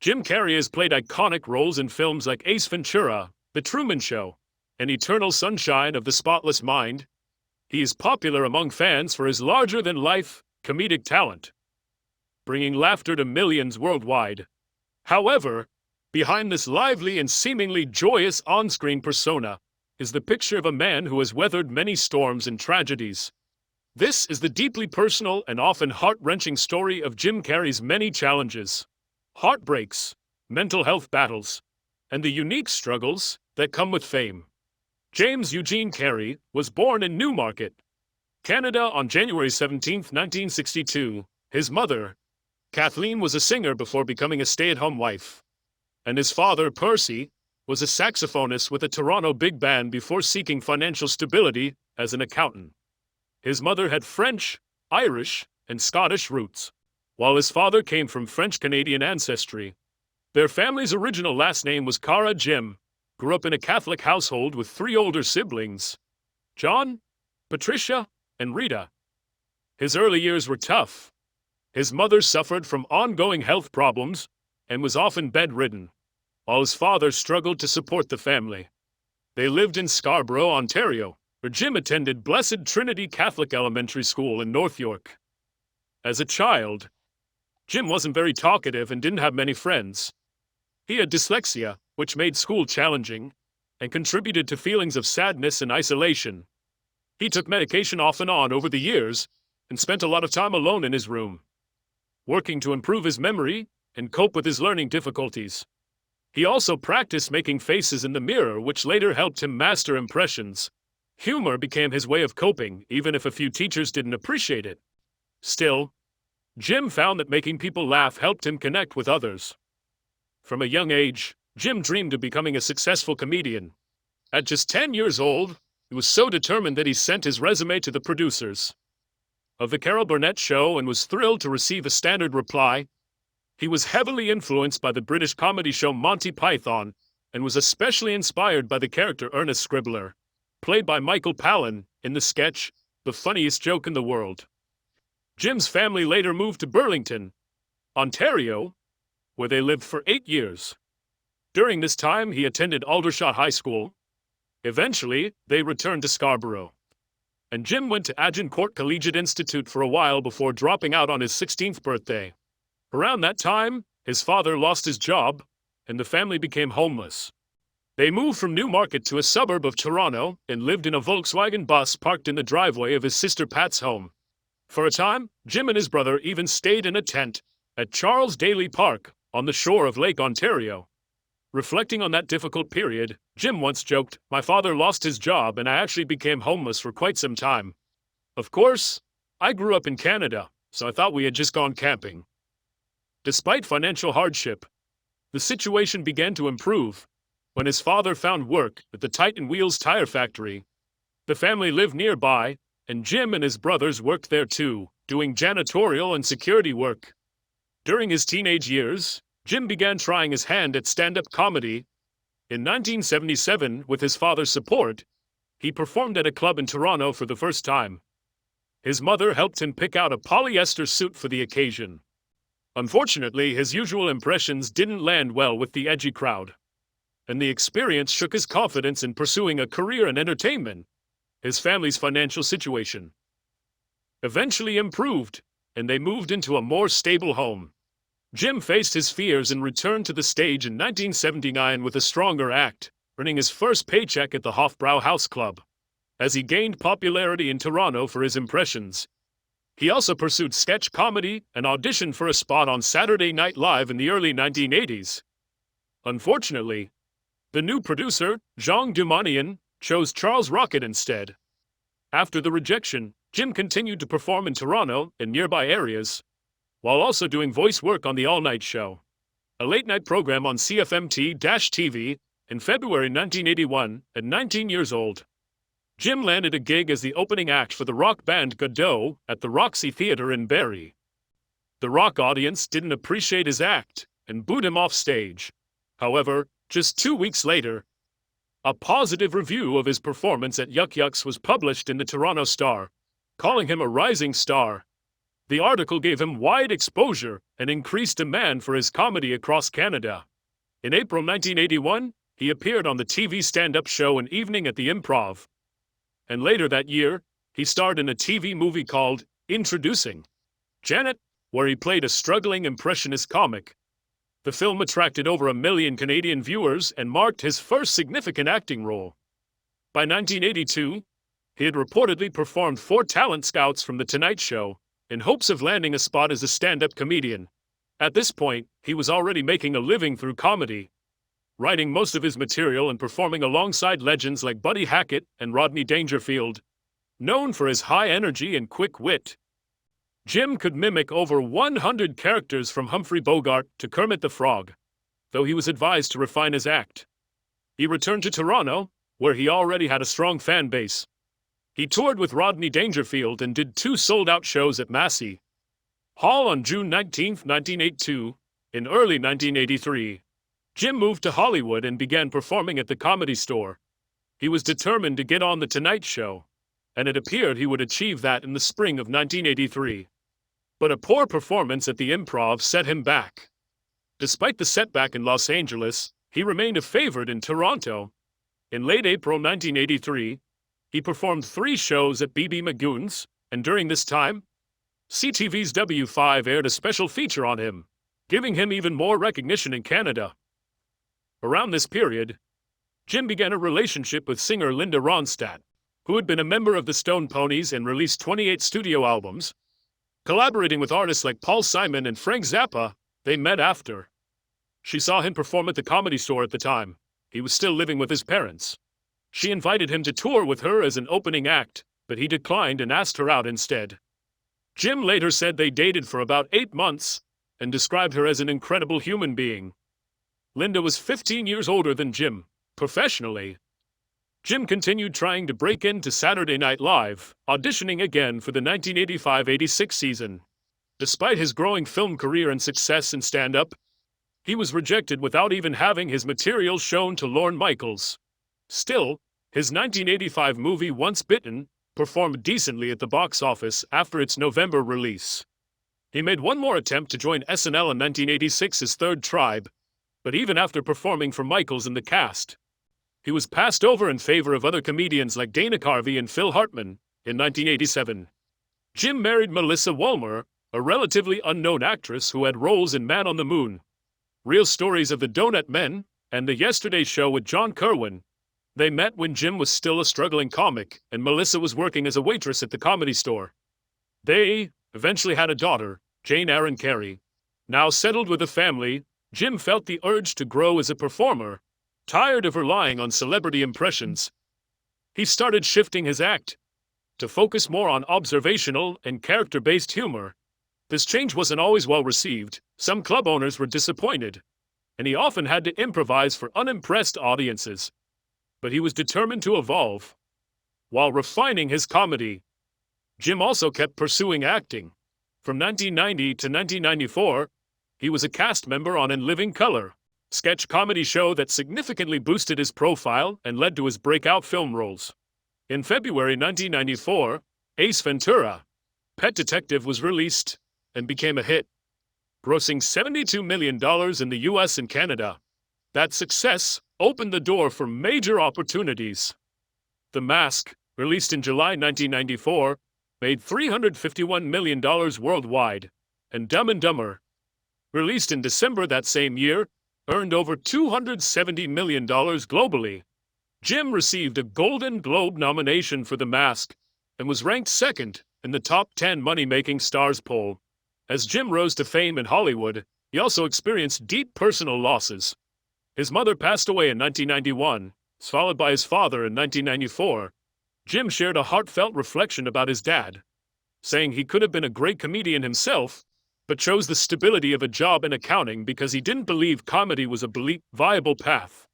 Jim Carrey has played iconic roles in films like Ace Ventura, The Truman Show, and Eternal Sunshine of the Spotless Mind. He is popular among fans for his larger-than-life comedic talent, bringing laughter to millions worldwide. However, behind this lively and seemingly joyous on-screen persona is the picture of a man who has weathered many storms and tragedies. This is the deeply personal and often heart-wrenching story of Jim Carrey's many challenges, heartbreaks, mental health battles, and the unique struggles that come with fame. James Eugene Carrey was born in Newmarket, Canada on January 17, 1962. His mother, Kathleen, was a singer before becoming a stay-at-home wife, and his father, Percy, was a saxophonist with a Toronto big band before seeking financial stability as an accountant. His mother had French, Irish, and Scottish roots, while his father came from French-Canadian ancestry. Their family's original last name was Cara. Jim grew up in a Catholic household with 3 older siblings, John, Patricia, and Rita. His early years were tough. His mother suffered from ongoing health problems and was often bedridden, while his father struggled to support the family. They lived in Scarborough, Ontario, where Jim attended Blessed Trinity Catholic Elementary School in North York. As a child, Jim wasn't very talkative and didn't have many friends. He had dyslexia, which made school challenging, and contributed to feelings of sadness and isolation. He took medication off and on over the years, and spent a lot of time alone in his room, working to improve his memory and cope with his learning difficulties. He also practiced making faces in the mirror, which later helped him master impressions. Humor became his way of coping, even if a few teachers didn't appreciate it. Still, Jim found that making people laugh helped him connect with others. From a young age, Jim dreamed of becoming a successful comedian. At just 10 years old, he was so determined that he sent his resume to the producers of The Carol Burnett Show and was thrilled to receive a standard reply. He was heavily influenced by the British comedy show Monty Python and was especially inspired by the character Ernest Scribbler, played by Michael Palin in the sketch The Funniest Joke in the World. Jim's family later moved to Burlington, Ontario, where they lived for 8 years. During this time, he attended Aldershot High School. Eventually, they returned to Scarborough, and Jim went to Agincourt Collegiate Institute for a while before dropping out on his 16th birthday. Around that time, his father lost his job, and the family became homeless. They moved from Newmarket to a suburb of Toronto and lived in a Volkswagen bus parked in the driveway of his sister Pat's home. For a time, Jim and his brother even stayed in a tent at Charles Daly Park on the shore of Lake Ontario. Reflecting on that difficult period, Jim once joked, "My father lost his job and I actually became homeless for quite some time. Of course, I grew up in Canada, so I thought we had just gone camping." Despite financial hardship, the situation began to improve when his father found work at the Titan Wheels tire factory. The family lived nearby, and Jim and his brothers worked there too, doing janitorial and security work. During his teenage years, Jim began trying his hand at stand-up comedy. In 1977, with his father's support, he performed at a club in Toronto for the first time. His mother helped him pick out a polyester suit for the occasion. Unfortunately, his usual impressions didn't land well with the edgy crowd, and the experience shook his confidence in pursuing a career in entertainment. His family's financial situation eventually improved, and they moved into a more stable home. Jim faced his fears and returned to the stage in 1979 with a stronger act, earning his first paycheck at the Hofbrauhaus Club. As he gained popularity in Toronto for his impressions, he also pursued sketch comedy and auditioned for a spot on Saturday Night Live in the early 1980s. Unfortunately, the new producer, Jean Dumanian, chose Charles Rocket instead. After the rejection, Jim continued to perform in Toronto and nearby areas, while also doing voice work on The All Night Show, a late-night program on CFMT-TV, in February 1981, at 19 years old. Jim landed a gig as the opening act for the rock band Godot at the Roxy Theatre in Barrie. The rock audience didn't appreciate his act and booed him off stage. However, just 2 weeks later, a positive review of his performance at Yuck Yucks was published in the Toronto Star, calling him a rising star. The article gave him wide exposure and increased demand for his comedy across Canada. In April 1981, he appeared on the TV stand-up show An Evening at the Improv. And later that year, he starred in a TV movie called Introducing Janet, where he played a struggling impressionist comic. The film attracted over 1 million Canadian viewers and marked his first significant acting role. By 1982, he had reportedly performed 4 talent scouts from The Tonight Show in hopes of landing a spot as a stand-up comedian. At this point, he was already making a living through comedy, writing most of his material and performing alongside legends like Buddy Hackett and Rodney Dangerfield. Known for his high energy and quick wit, Jim could mimic over 100 characters from Humphrey Bogart to Kermit the Frog, though he was advised to refine his act. He returned to Toronto, where he already had a strong fan base. He toured with Rodney Dangerfield and did 2 sold-out shows at Massey Hall on June 19, 1982. In early 1983, Jim moved to Hollywood and began performing at the Comedy Store. He was determined to get on The Tonight Show, and it appeared he would achieve that in the spring of 1983. But a poor performance at the Improv set him back. Despite the setback in Los Angeles, he remained a favorite in Toronto. In late April 1983, he performed 3 shows at B.B. Magoon's, and during this time, CTV's W5 aired a special feature on him, giving him even more recognition in Canada. Around this period, Jim began a relationship with singer Linda Ronstadt, who had been a member of the Stone Ponies and released 28 studio albums. Collaborating with artists like Paul Simon and Frank Zappa, they met after. She saw him perform at the Comedy Store at the time. He was still living with his parents. She invited him to tour with her as an opening act, but he declined and asked her out instead. Jim later said they dated for about 8 months and described her as an incredible human being. Linda was 15 years older than Jim. Professionally, Jim continued trying to break into Saturday Night Live, auditioning again for the 1985-86 season. Despite his growing film career and success in stand-up, he was rejected without even having his material shown to Lorne Michaels. Still, his 1985 movie Once Bitten performed decently at the box office after its November release. He made one more attempt to join SNL in 1986's Third Tribe, but even after performing for Michaels in the cast, he was passed over in favor of other comedians like Dana Carvey and Phil Hartman. In 1987, Jim married Melissa Woolmer, a relatively unknown actress who had roles in Man on the Moon, Real Stories of the Donut Men, and The Yesterday Show with John Kerwin. They met when Jim was still a struggling comic, and Melissa was working as a waitress at the Comedy Store. They eventually had a daughter, Jane Aaron Carrey. Now settled with a family, Jim felt the urge to grow as a performer. Tired of relying on celebrity impressions, he started shifting his act to focus more on observational and character-based humor. This change wasn't always well received. Some club owners were disappointed, and he often had to improvise for unimpressed audiences. But he was determined to evolve. While refining his comedy, Jim also kept pursuing acting. From 1990 to 1994, he was a cast member on In Living Color, sketch comedy show that significantly boosted his profile and led to his breakout film roles. In February 1994, Ace Ventura, Pet Detective was released and became a hit, grossing $72 million in the US and Canada. That success opened the door for major opportunities. The Mask, released in July 1994, made $351 million worldwide, and Dumb and Dumber, released in December that same year, earned over $270 million globally. Jim received a Golden Globe nomination for The Mask and was ranked second in the top 10 money-making stars poll. As Jim rose to fame in Hollywood, he also experienced deep personal losses. His mother passed away in 1991, followed by his father in 1994. Jim shared a heartfelt reflection about his dad, saying he could have been a great comedian himself, but chose the stability of a job in accounting because he didn't believe comedy was a viable path.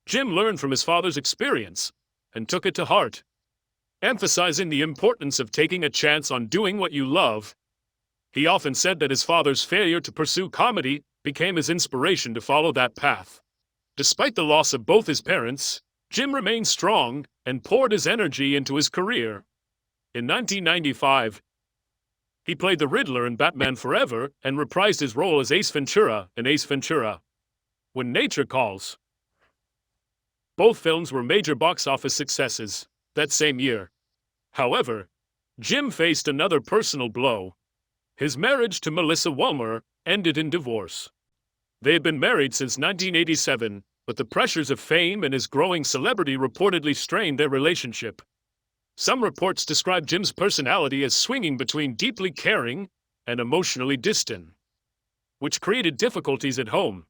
Jim learned from his father's experience and took it to heart, emphasizing the importance of taking a chance on doing what you love. He often said that his father's failure to pursue comedy became his inspiration to follow that path. Despite the loss of both his parents, Jim remained strong and poured his energy into his career. In 1995, He played the Riddler in Batman Forever and reprised his role as Ace Ventura in Ace Ventura: When Nature Calls. Both films were major box office successes that same year. However, Jim faced another personal blow. His marriage to Melissa Walmer ended in divorce. They had been married since 1987, but the pressures of fame and his growing celebrity reportedly strained their relationship. Some reports describe Jim's personality as swinging between deeply caring and emotionally distant, which created difficulties at home.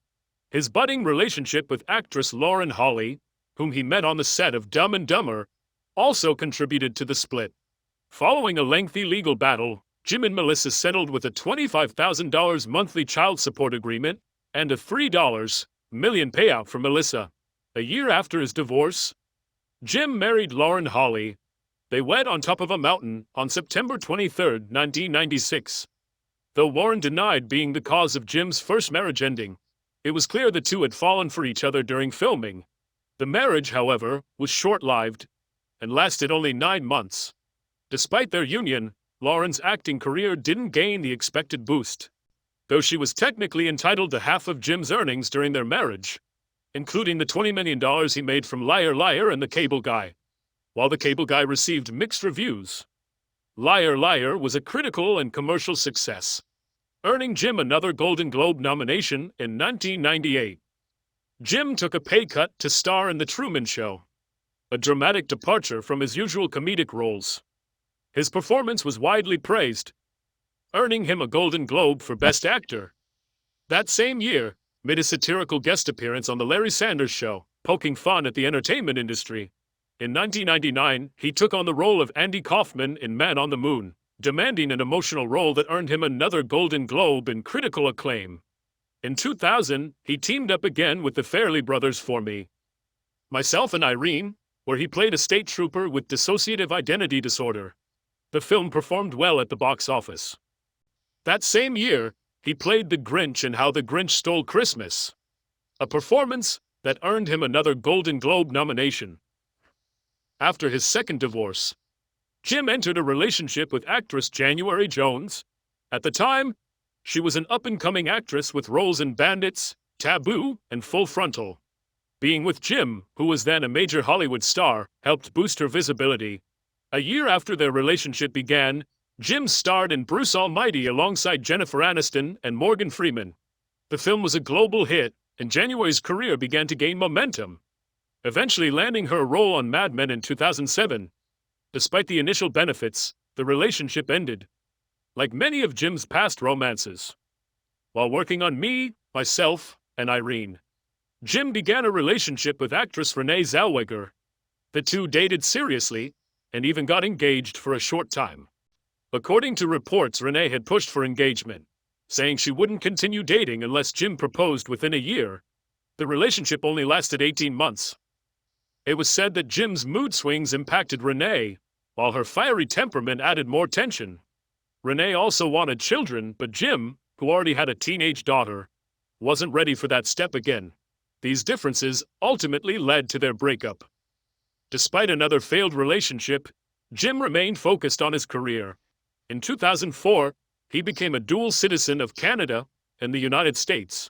His budding relationship with actress Lauren Holly, whom he met on the set of Dumb and Dumber, also contributed to the split. Following a lengthy legal battle, Jim and Melissa settled with a $25,000 monthly child support agreement and a $3 million payout for Melissa. A year after his divorce, Jim married Lauren Holly. They wed on top of a mountain on September 23, 1996. Though Lauren denied being the cause of Jim's first marriage ending, it was clear the two had fallen for each other during filming. The marriage, however, was short-lived and lasted only 9 months. Despite their union, Lauren's acting career didn't gain the expected boost, though she was technically entitled to half of Jim's earnings during their marriage, including the $20 million he made from Liar Liar and The Cable Guy. While The Cable Guy received mixed reviews, Liar Liar was a critical and commercial success, earning Jim another Golden Globe nomination in 1998. Jim took a pay cut to star in The Truman Show, a dramatic departure from his usual comedic roles. His performance was widely praised, earning him a Golden Globe for Best Actor. That same year, made a satirical guest appearance on The Larry Sanders Show, poking fun at the entertainment industry. In 1999, he took on the role of Andy Kaufman in Man on the Moon, demanding an emotional role that earned him another Golden Globe and critical acclaim. In 2000, he teamed up again with the Farrelly brothers for Me, Myself and Irene, where he played a state trooper with dissociative identity disorder. The film performed well at the box office. That same year, he played the Grinch in How the Grinch Stole Christmas, a performance that earned him another Golden Globe nomination. After his second divorce, Jim entered a relationship with actress January Jones. At the time, she was an up-and-coming actress with roles in Bandits, Taboo, and Full Frontal. Being with Jim, who was then a major Hollywood star, helped boost her visibility. A year after their relationship began, Jim starred in Bruce Almighty alongside Jennifer Aniston and Morgan Freeman. The film was a global hit, and January's career began to gain momentum, eventually landing her a role on Mad Men in 2007. Despite the initial benefits, the relationship ended, like many of Jim's past romances. While working on Me, Myself, and Irene, Jim began a relationship with actress Renee Zellweger. The two dated seriously and even got engaged for a short time. According to reports, Renee had pushed for engagement, saying she wouldn't continue dating unless Jim proposed within a year. The relationship only lasted 18 months. It was said that Jim's mood swings impacted Renee, while her fiery temperament added more tension. Renee also wanted children, but Jim, who already had a teenage daughter, wasn't ready for that step again. These differences ultimately led to their breakup. Despite another failed relationship, Jim remained focused on his career. In 2004, he became a dual citizen of Canada and the United States.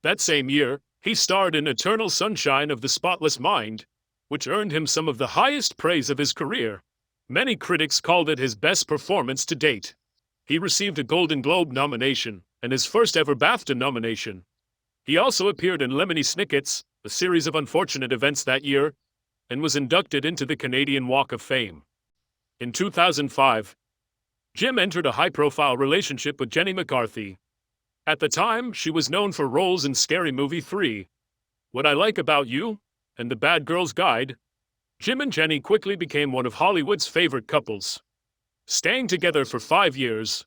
That same year, he starred in Eternal Sunshine of the Spotless Mind, which earned him some of the highest praise of his career. Many critics called it his best performance to date. He received a Golden Globe nomination and his first ever BAFTA nomination. He also appeared in Lemony Snicket's A Series of Unfortunate Events that year, and was inducted into the Canadian Walk of Fame. In 2005, Jim entered a high-profile relationship with Jenny McCarthy. At the time, she was known for roles in Scary Movie 3, What I Like About You, and The Bad Girl's Guide. Jim and Jenny quickly became one of Hollywood's favorite couples, staying together for 5 years.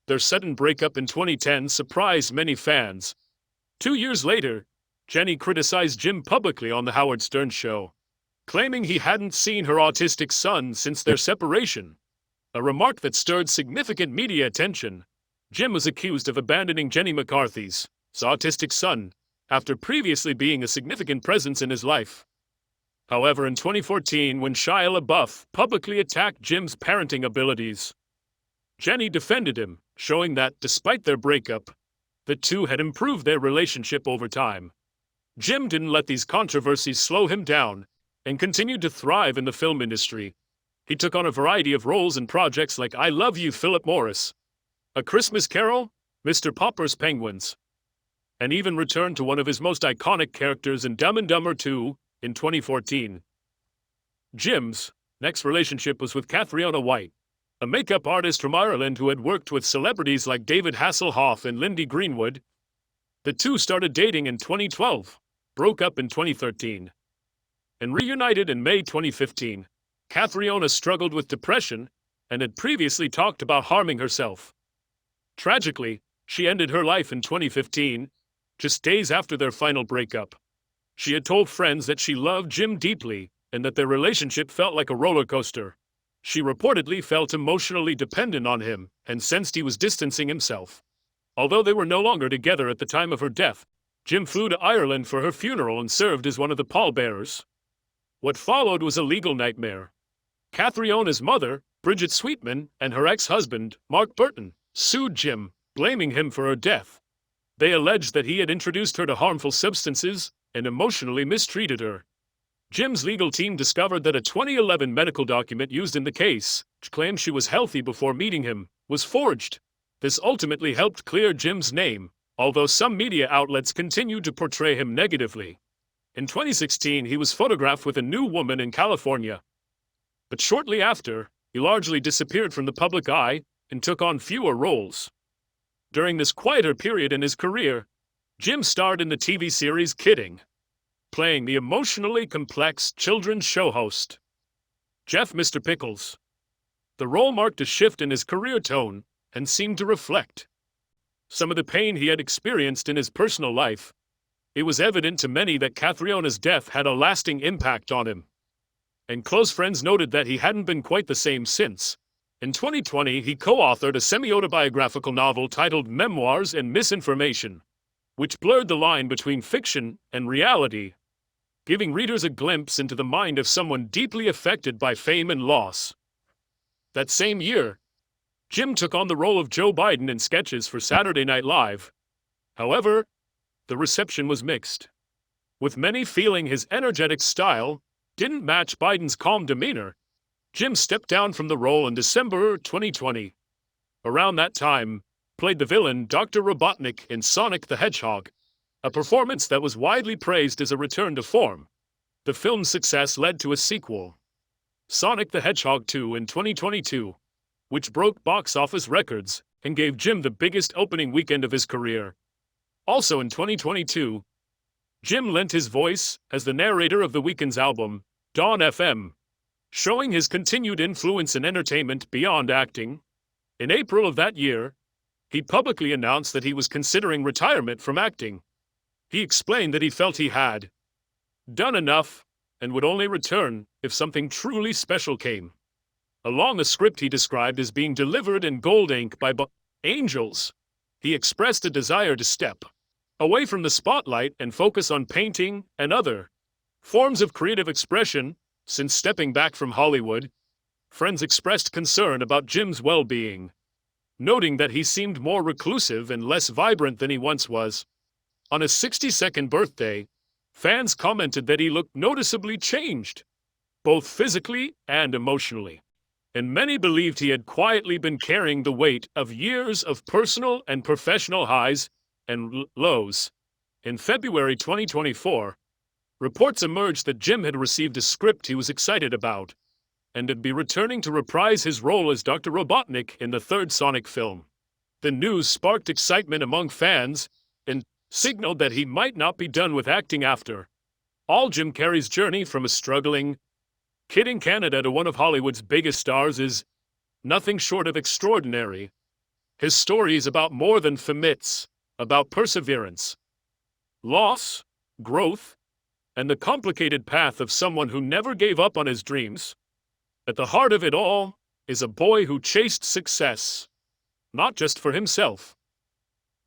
Their sudden breakup in 2010 surprised many fans. 2 years later, Jenny criticized Jim publicly on The Howard Stern Show, claiming he hadn't seen her autistic son since their separation, a remark that stirred significant media attention. Jim was accused of abandoning Jenny McCarthy's autistic son after previously being a significant presence in his life. However, in 2014, when Shia LaBeouf publicly attacked Jim's parenting abilities, Jenny defended him, showing that, despite their breakup, the two had improved their relationship over time. Jim didn't let these controversies slow him down and continued to thrive in the film industry. He took on a variety of roles in projects like I Love You, Philip Morris, A Christmas Carol, Mr. Popper's Penguins, and even returned to one of his most iconic characters in Dumb and Dumber 2 in 2014. Jim's next relationship was with Catriona White, a makeup artist from Ireland who had worked with celebrities like David Hasselhoff and Lindy Greenwood. The two started dating in 2012, broke up in 2013, and reunited in May 2015. Catriona struggled with depression and had previously talked about harming herself. Tragically, she ended her life in 2015, just days after their final breakup. She had told friends that she loved Jim deeply and that their relationship felt like a roller coaster. She reportedly felt emotionally dependent on him and sensed he was distancing himself. Although they were no longer together at the time of her death, Jim flew to Ireland for her funeral and served as one of the pallbearers. What followed was a legal nightmare. Catriona's mother, Bridget Sweetman, and her ex-husband, Mark Burton, sued Jim, blaming him for her death. They alleged that he had introduced her to harmful substances and emotionally mistreated her. Jim's legal team discovered that a 2011 medical document used in the case, which claimed she was healthy before meeting him, was forged. This ultimately helped clear Jim's name, although some media outlets continued to portray him negatively. In 2016, he was photographed with a new woman in California. But shortly after, he largely disappeared from the public eye and took on fewer roles. During this quieter period in his career, Jim starred in the TV series Kidding, playing the emotionally complex children's show host, Jeff Mr. Pickles. The role marked a shift in his career tone and seemed to reflect some of the pain he had experienced in his personal life. It was evident to many that Catriona's death had a lasting impact on him, and close friends noted that he hadn't been quite the same since. In 2020, he co-authored a semi-autobiographical novel titled Memoirs and Misinformation, which blurred the line between fiction and reality, giving readers a glimpse into the mind of someone deeply affected by fame and loss. That same year, Jim took on the role of Joe Biden in sketches for Saturday Night Live. However, the reception was mixed, with many feeling his energetic style didn't match Biden's calm demeanor. Jim stepped down from the role in December 2020. Around that time, played the villain Dr. Robotnik in Sonic the Hedgehog, a performance that was widely praised as a return to form. The film's success led to a sequel, Sonic the Hedgehog 2 in 2022, which broke box office records and gave Jim the biggest opening weekend of his career. Also in 2022, Jim lent his voice as the narrator of the weekend's album, Dawn FM, showing his continued influence in entertainment beyond acting. In April of that year, he publicly announced that he was considering retirement from acting. He explained that he felt he had done enough and would only return if something truly special came. Along a script he described as being delivered in gold ink by angels, he expressed a desire to step away from the spotlight and focus on painting and other forms of creative expression. Since stepping back from Hollywood, friends expressed concern about Jim's well-being, noting that he seemed more reclusive and less vibrant than he once was. On his 62nd birthday, fans commented that he looked noticeably changed, both physically and emotionally, and many believed he had quietly been carrying the weight of years of personal and professional highs and lows. In February 2024, reports emerged that Jim had received a script he was excited about, and would be returning to reprise his role as Dr. Robotnik in the third Sonic film. The news sparked excitement among fans and signaled that he might not be done with acting after all. Jim Carrey's journey from a struggling kid in Canada to one of Hollywood's biggest stars is nothing short of extraordinary. His story is about more than myths, about perseverance, loss, growth, and the complicated path of someone who never gave up on his dreams. At the heart of it all is a boy who chased success, not just for himself,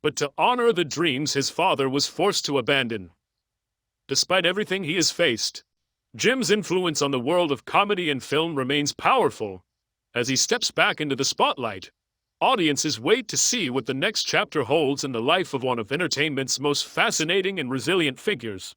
but to honor the dreams his father was forced to abandon. Despite everything he has faced, Jim's influence on the world of comedy and film remains powerful as he steps back into the spotlight. Audiences wait to see what the next chapter holds in the life of one of entertainment's most fascinating and resilient figures.